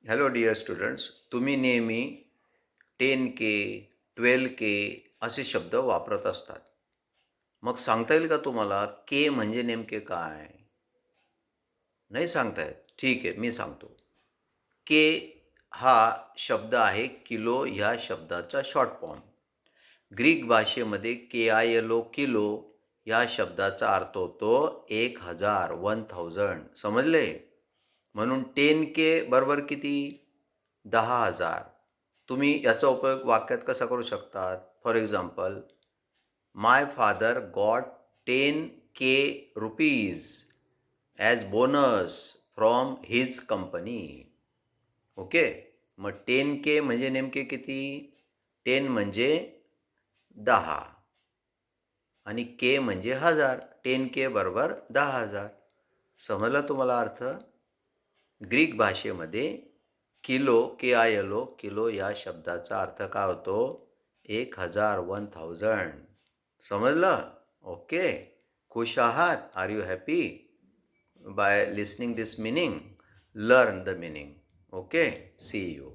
Hello dear students, तुम्ही नेहमी 10K, 12K असे शब्द वापरत असतात. मग सांगता येईल का तुम्हाला के म्हणजे नेमके काय? नाही सांगता येत. ठीक आहे, मी सांगतो. के हा शब्द आहे किलो ह्या शब्दाचा शॉर्ट फॉर्म. ग्रीक भाषेमध्ये KILO किलो या शब्दाचा अर्थ होतो 1000, 1000. समजले? म्हणून 10K बरोबर किती? 10,000. तुम्ही याचा उपयोग वाक्यात कसा करू शकतात? For example, my father got 10K rupees as bonus from his company. Okay. मग 10K म्हणजे नेमके किती? 10 म्हणजे 10 आणि K म्हणजे 1000. 10K बरोबर 10,000. समजला तुम्हाला अर्थ? ग्रीक भाषेमध्ये किलो KILO किलो या शब्दाचा अर्थ काय होतो? 1000, 1000. समजलं? ओके. खुश आहात? Are you happy? By listening this meaning, learn the meaning. Okay. See you.